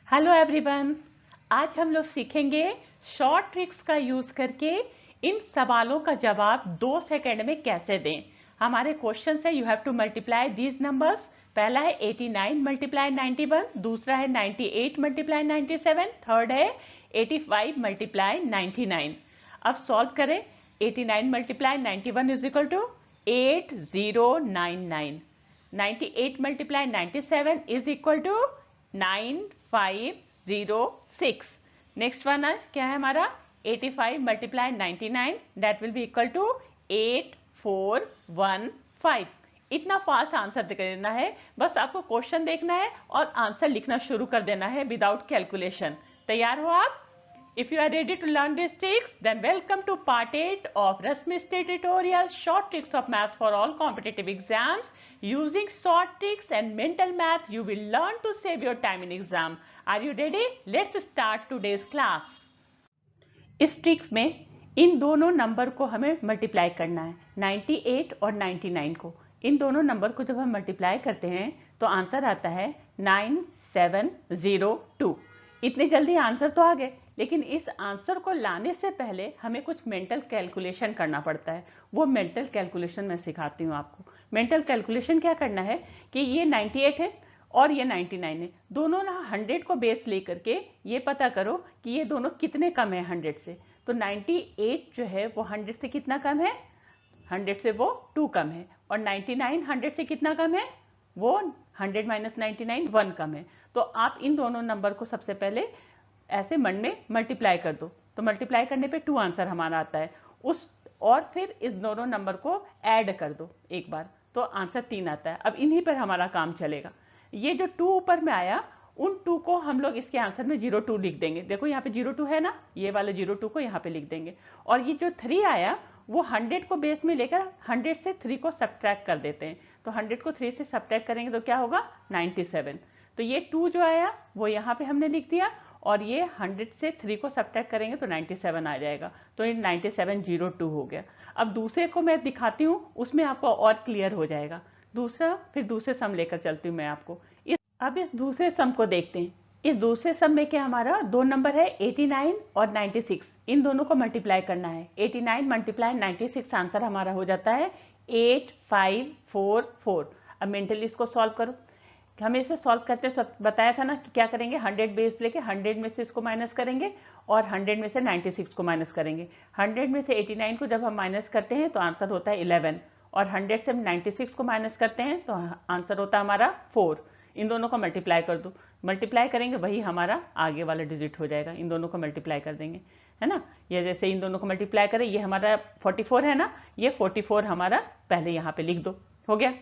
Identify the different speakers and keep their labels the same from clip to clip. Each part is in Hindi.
Speaker 1: हेलो एवरीवन, आज हम लोग सीखेंगे शॉर्ट ट्रिक्स का यूज करके इन सवालों का जवाब 2 सेकंड में कैसे दें। हमारे क्वेश्चन है you have to multiply these numbers. पहला है 89 मल्टीप्लाई 91, दूसरा है 98 मल्टीप्लाई 97, थर्ड है 85 मल्टीप्लाई 99। अब सॉल्व करें। 89 multiply 91 is equal to 8099। 98 multiply 97 is equal to 9506। Next one है क्या है हमारा 85 multiply 99 that will be equal to 8415। इतना फास्ट आंसर देना है, बस आपको क्वेश्चन देखना है और आंसर लिखना शुरू कर देना है विदाउट कैलकुलेशन। तैयार हो आप? If you are ready to learn these tricks, then welcome to part 8 of Rasmi's tutorial short tricks of maths for all competitive exams. Using short tricks and mental math, you will learn to save your time in exam. Are you ready? Let's start today's class. इस ट्रिक्स में इन दोनों नंबर को हमें मल्टीप्लाई करना है, 98 और 99 को। इन दोनों नंबर को जब हम मल्टीप्लाई करते हैं तो आंसर आता है 9702। इतनी जल्दी आंसर तो आ गए, लेकिन इस आंसर को लाने से पहले हमें कुछ मेंटल कैलकुलेशन करना पड़ता है। वो मेंटल कैलकुलेशन मैं सिखाती हूँ आपको। मेंटल कैलकुलेशन क्या करना है कि ये 98 है और ये 99 है, दोनों ना 100 को बेस लेकर के ये पता करो कि ये दोनों कितने कम है 100 से। तो 98 जो है वो 100 से कितना कम है? 100 से वो 2 कम है। और 99 100 से कितना कम है? वो 100 माइनस 99 1 कम है। तो आप इन दोनों नंबर को सबसे पहले ऐसे मन में मल्टीप्लाई कर दो, तो मल्टीप्लाई करने पे 2 आंसर हमारा आता है। और फिर इस दोनों नंबर को ऐड कर दो एक बार, तो आंसर 3 आता है। अब इन्हीं पर हमारा काम चलेगा। ये जो 2 ऊपर में आया, उन 2 को हम लोग इसके आंसर में 02 लिख देंगे। देखो यहाँ पे 02 है ना, ये वाले 02 को यहाँ पे लिख देंगे। और ये जो 3 आया वो 100 को बेस में लेकर 100 से 3 को सब्ट्रैक्ट कर देते हैं। तो 100 को 3 से सब्ट्रैक्ट करेंगे तो क्या होगा? 97। तो ये 2 जो आया वो यहाँ पे हमने लिख दिया, और ये 100 से 3 को सब्ट्रैक्ट करेंगे तो 97 आ जाएगा। तो ये 9702 हो गया। अब दूसरे को मैं दिखाती हूँ, उसमें आपको और क्लियर हो जाएगा। फिर दूसरे सम लेकर चलती हूँ मैं आपको। अब इस दूसरे सम को देखते हैं। इस दूसरे सम में क्या हमारा 2 नंबर है 89 और 96। इन दोनों को मल्टीप्लाई करना है। 89 मल्टीप्लाई 96 आंसर हमारा हो जाता है 8544। अब मेंटली इसको सॉल्व करो। हमें इसे सॉल्व करते सब बताया था ना कि क्या करेंगे, 100 बेस लेके 100 में से इसको माइनस करेंगे और 100 में से 96 को माइनस करेंगे। 100 में से 89 को जब हम माइनस करते हैं तो आंसर होता है 11, और 100 से 96 को माइनस करते हैं तो आंसर होता है हमारा 4। इन दोनों को मल्टीप्लाई कर दो। मल्टीप्लाई करेंगे वही हमारा आगे वाला डिजिट हो जाएगा। इन दोनों को मल्टीप्लाई कर देंगे, है ना। ये जैसे इन दोनों को मल्टीप्लाई करें, ये हमारा 44 है ना, ये 44 हमारा पहले यहाँ पे लिख दो, हो गया।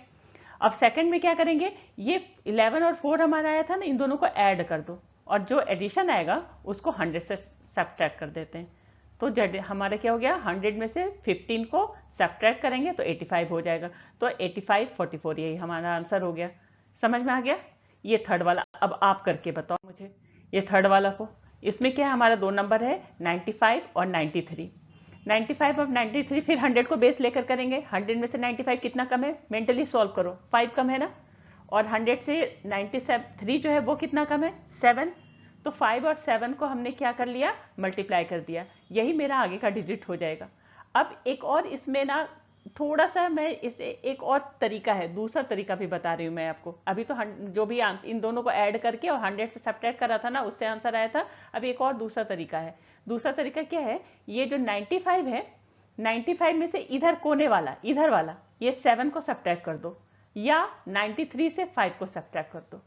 Speaker 1: अब सेकंड में क्या करेंगे, ये 11 और 4 हमारा आया था ना, इन दोनों को ऐड कर दो, और जो एडिशन आएगा उसको 100 से सब्ट्रैक्ट कर देते हैं। तो हमारा क्या हो गया, 100 में से 15 को सब्ट्रैक्ट करेंगे तो 85 हो जाएगा। तो 85 44 यही हमारा आंसर हो गया। समझ में आ गया? ये थर्ड वाला। अब आप करके बताओ मुझे ये थर्ड वाला को। इसमें क्या हमारा 2 नंबर है 95 और 93। 95 और 93 फिर 100 को बेस लेकर करेंगे। 100 में से 95 कितना कम है? मेंटली सॉल्व करो, 5 कम है ना। और 100 से 93 जो है वो कितना कम है? 7। तो 5 और 7 को हमने क्या कर लिया? मल्टीप्लाई कर दिया। यही मेरा आगे का डिजिट हो जाएगा। अब एक और इसमें ना थोड़ा सा मैं इसे एक और तरीका है, दूसरा तरीका भी बता रही हूँ मैं आपको। अभी तो जो भी इन दोनों को ऐड करके और 100 से सब्ट्रैक्ट करा था ना, उससे आंसर आया था। अब एक और दूसरा तरीका है। दूसरा तरीका क्या है, ये जो 95 है, 95 में से इधर कोने वाला, इधर वाला, ये 7 को सब्ट्रैक्ट कर दो, या 93 से 5 को सब्ट्रैक्ट कर दो।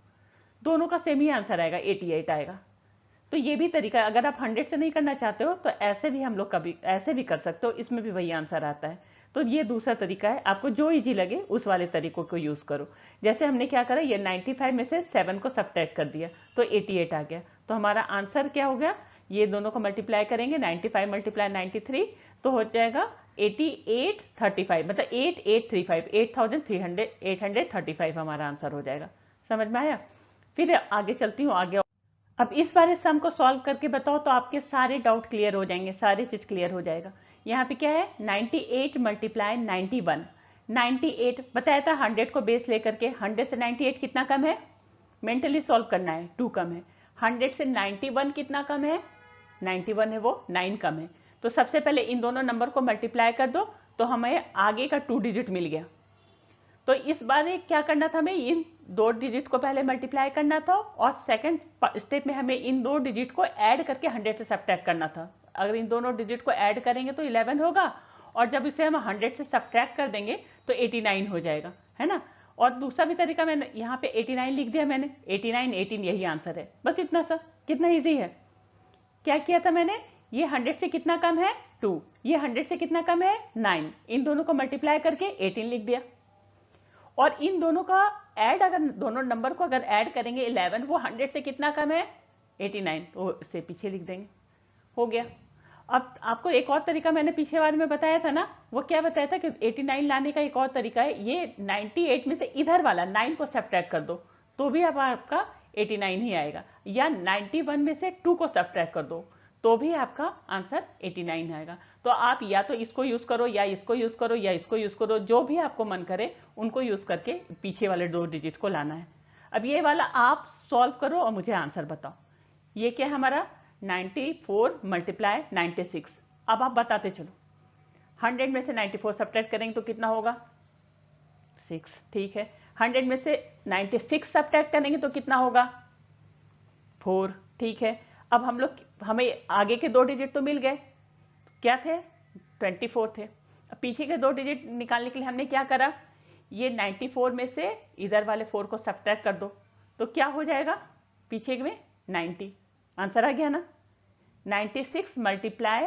Speaker 1: दोनों का सेम ही आंसर आएगा, 88 आएगा। तो ये भी तरीका, अगर आप 100 से नहीं करना चाहते हो तो ऐसे भी हम लोग कभी ऐसे भी कर सकते हो, इसमें भी वही आंसर आता है। तो ये दूसरा तरीका है, आपको जो इजी लगे उस वाले तरीकों को यूज करो। जैसे हमने क्या करा, ये 95 में से 7 को सब्ट्रैक्ट कर दिया तो 88 आ गया। तो हमारा आंसर क्या हो गया, ये दोनों को मल्टीप्लाई करेंगे, 95 मल्टीप्लाई 93 तो हो जाएगा 8835, मतलब 8835, 835 हमारा आंसर हो जाएगा। समझ में आया? फिर आगे चलती हूँ आगे। अब इस बारे सम को सॉल्व करके बताओ तो आपके सारे डाउट क्लियर हो जाएंगे, सारी चीज क्लियर हो जाएगा। यहाँ पे क्या है, 98 मल्टीप्लाई 91। 98 बताया था 100 को बेस लेकर के, 100 से 98 कितना कम है? मेंटली सॉल्व करना है, 2 कम है। 100 से 91 कितना कम है? 91 है, वो 9 कम है। तो सबसे पहले इन दोनों नंबर को मल्टीप्लाई कर दो तो हमें आगे का 2 डिजिट मिल गया। तो इस बार क्या करना था, हमें इन 2 डिजिट को पहले मल्टीप्लाई करना था और सेकंड स्टेप में हमें इन 2 डिजिट को ऐड करके 100 से सब्ट्रैक्ट करना था। अगर इन दोनों डिजिट को ऐड करेंगे तो 11 होगा और जब इसे हम 100 से सब्ट्रैक्ट कर देंगे तो 89 हो जाएगा, है ना। और दूसरा भी तरीका मैंने यहाँ पे 89 लिख दिया मैंने, 89 18 यही आंसर है, बस इतना सा। कितना ईजी है। क्या किया था मैंने, ये 100 से कितना कम है 2, ये 100 से कितना कम है 9, इन दोनों को मल्टीप्लाई करके 18 लिख दिया। और इन दोनों का ऐड, अगर दोनों नंबर को अगर ऐड करेंगे 11, वो 100 से कितना कम है 89, तो इससे पीछे लिख देंगे, हो गया। अब आपको एक और तरीका मैंने पीछे बारे में बताया था ना, वो क्या बताया था कि 89 लाने का एक और तरीका है, ये 98 में से इधर वाला 9 को सब्ट्रैक्ट कर दो तो भी अब आपका 89 ही आएगा, या 91 में से 2 को सब्ट्रैक्ट कर दो तो भी आपका आंसर 89 आएगा। तो आप या तो इसको यूज करो या इसको यूज करो या इसको यूज करो, जो भी आपको मन करे उनको यूज करके पीछे वाले 2 डिजिट को लाना है। अब ये वाला आप सॉल्व करो और मुझे आंसर बताओ। ये क्या है हमारा 94 मल्टीप्लाई 96। अब आप बताते चलो, 100 में से 94 सब्ट्रैक्ट करेंगे तो कितना होगा 6, ठीक है। 100 में से 96 सब्ट्रैक्ट करेंगे तो कितना होगा 4, ठीक है। अब हमें आगे के 2 डिजिट तो मिल गए, क्या थे 24 थे। अब पीछे के 2 डिजिट निकालने के लिए हमने क्या करा, ये 94 में से इधर वाले 4 को सब्ट्रैक्ट कर दो तो क्या हो जाएगा पीछे में 90, आंसर आ गया ना। 96 मल्टीप्लाई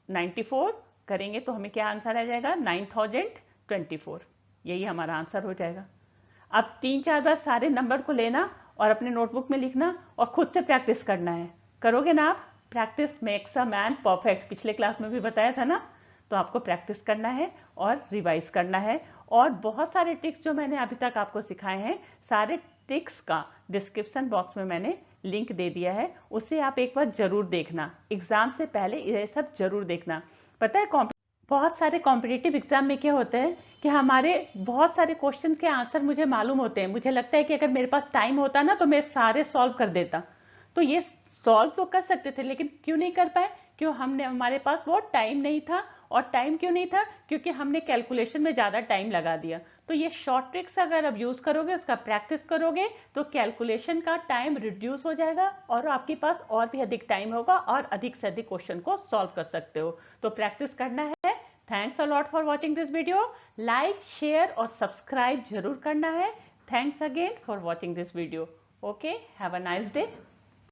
Speaker 1: 94 करेंगे तो हमें क्या आंसर आ जाएगा 9024, यही हमारा आंसर हो जाएगा। अब 3-4 बार सारे नंबर को लेना और अपने नोटबुक में लिखना और खुद से प्रैक्टिस करना है। करोगे ना आप, practice makes a man perfect, पिछले क्लास में भी बताया था ना। तो आपको प्रैक्टिस करना है और रिवाइज करना है। और बहुत सारे ट्रिक्स जो मैंने अभी तक आपको सिखाए हैं, सारे ट्रिक्स का डिस्क्रिप्शन बॉक्स में मैंने लिंक दे दिया है, उसे आप एक बार जरूर देखना। एग्जाम से पहले ये सब जरूर देखना। पता है बहुत सारे कॉम्पिटिटिव एग्जाम में क्या होता है कि हमारे बहुत सारे क्वेश्चंस के आंसर मुझे मालूम होते हैं, मुझे लगता है कि अगर मेरे पास टाइम होता ना तो मैं सारे सॉल्व कर देता। तो ये सॉल्व तो कर सकते थे लेकिन क्यों नहीं कर पाए, क्यों हमारे पास वो टाइम नहीं था। और टाइम क्यों नहीं था, क्योंकि हमने कैलकुलेशन में ज्यादा टाइम लगा दिया। तो ये शॉर्ट ट्रिक्स अगर आप यूज करोगे, उसका प्रैक्टिस करोगे तो कैलकुलेशन का टाइम रिड्यूस हो जाएगा और आपके पास और भी अधिक टाइम होगा और अधिक से अधिक क्वेश्चन को सॉल्व कर सकते हो। तो प्रैक्टिस करना है। Thanks a lot for watching this video. Like, share और सब्सक्राइब जरूर करना है। Thanks again for watching this video. Okay, have a nice day.